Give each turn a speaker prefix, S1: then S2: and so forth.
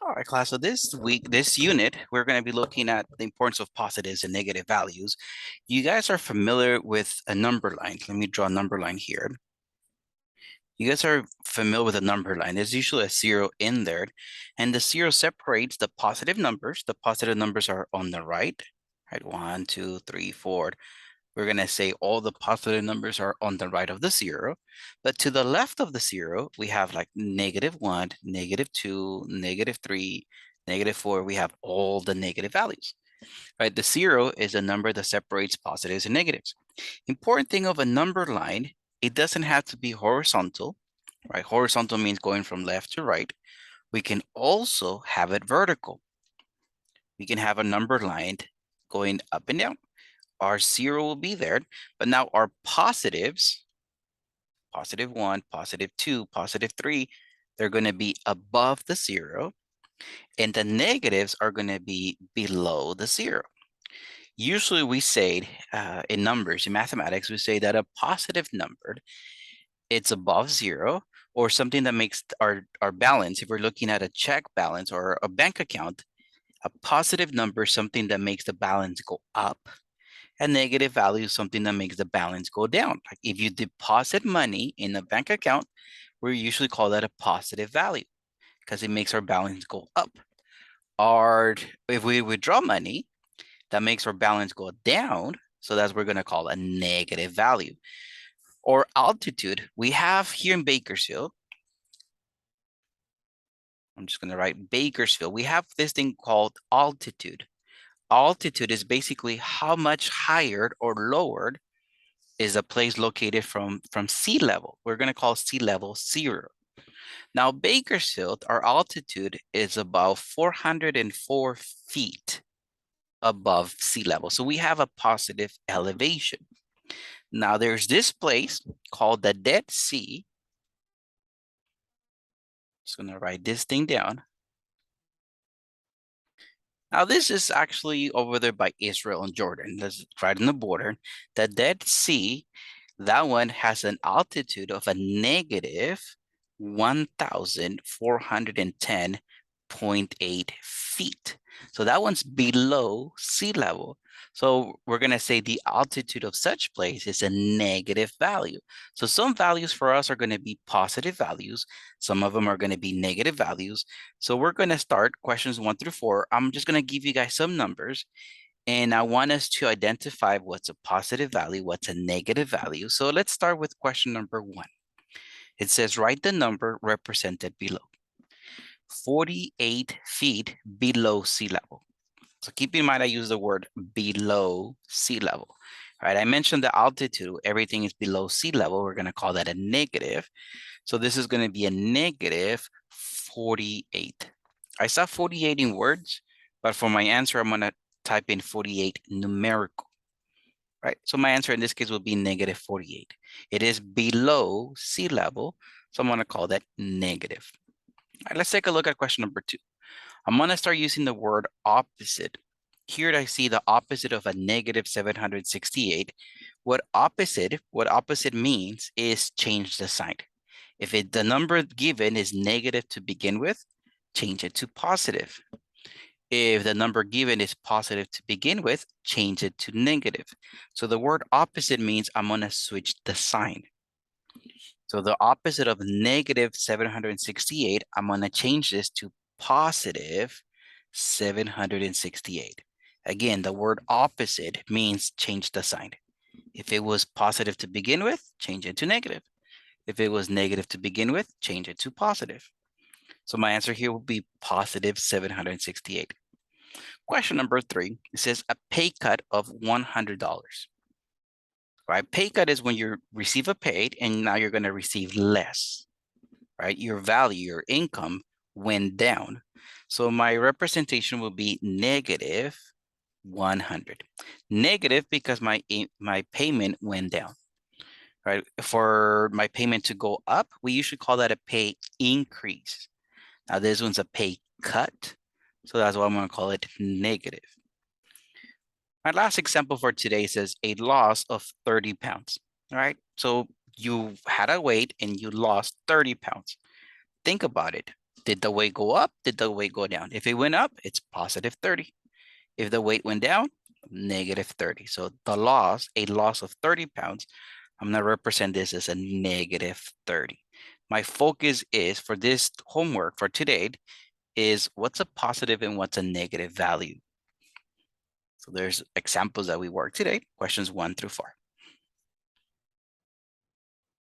S1: All right, class. So this week, this unit, we're going to be looking at the importance of positives and negative values. You guys are familiar with a number line. Let me draw a number line here. You guys are familiar with a number line. There's usually a zero in there, and the zero separates the positive numbers. The positive numbers are on the right, right? 1, 2, 3, 4. We're going to say all the positive numbers are on the right of the zero. But to the left of the zero, we have like -1, -2, -3, -4. We have all the negative values, right? The zero is a number that separates positives and negatives. Important thing of a number line, it doesn't have to be horizontal, right? Horizontal means going from left to right. We can also have it vertical. We can have a number line going up and down. Our zero will be there, but now our positives, +1, +2, +3, they're going to be above the zero, and the negatives are going to be below the zero. Usually we say in numbers, in mathematics, we say that a positive number, it's above zero, or something that makes our balance, if we're looking at a check balance or a bank account, a positive number is something that makes the balance go up. A negative value is something that makes the balance go down. Like if you deposit money in a bank account, we usually call that a positive value because it makes our balance go up. Or if we withdraw money, that makes our balance go down. So that's what we're going to call a negative value. Or altitude, we have here in Bakersfield, I'm just going to write Bakersfield. We have this thing called altitude. Altitude is basically how much higher or lowered is a place located from sea level. We're going to call sea level 0. Now, Bakersfield, our altitude is about 404 feet above sea level. So we have a positive elevation. Now, there's this place called the Dead Sea. Just going to write this thing down. Now, this is actually over there by Israel and Jordan. That's right on the border. The Dead Sea, that one has an altitude of a negative 1,410.8 feet. So that one's below sea level. So we're going to say the altitude of such place is a negative value. So some values for us are going to be positive values. Some of them are going to be negative values. So we're going to start questions 1 through 4. I'm just going to give you guys some numbers. And I want us to identify what's a positive value, what's a negative value. So let's start with question number 1. It says, write the number represented below. 48 feet below sea level. So keep in mind, I use the word below sea level. All right, I mentioned the altitude. Everything is below sea level. We're going to call that a negative. So this is going to be a negative 48. I saw 48 in words, but for my answer, I'm going to type in 48 numerical. Right? So my answer in this case will be negative 48. It is below sea level, so I'm going to call that negative. All right, let's take a look at question number 2. I'm going to start using the word opposite. Here I see the opposite of a negative 768. What opposite means is change the sign. If the number given is negative to begin with, change it to positive. If the number given is positive to begin with, change it to negative. So the word opposite means I'm going to switch the sign. So the opposite of negative 768, I'm going to change this to positive 768. Again, the word opposite means change the sign. If it was positive to begin with, change it to negative. If it was negative to begin with, change it to positive. So my answer here will be positive 768. Question number 3, it says a pay cut of $100. Right? Pay cut is when you receive a pay and now you're going to receive less, right? Your value, your income went down. So my representation will be negative 100. Negative because my payment went down, right? For my payment to go up, we usually call that a pay increase. Now this one's a pay cut. So that's why I'm going to call it negative. My last example for today says a loss of 30 pounds, all right? So you had a weight and you lost 30 pounds. Think about it. Did the weight go up? Did the weight go down? If it went up, it's positive 30. If the weight went down, negative 30. So the loss, a loss of 30 pounds, I'm going to represent this as a negative 30. My focus is for this homework for today is what's a positive and what's a negative value. So there's examples that we work today, questions 1 through 4.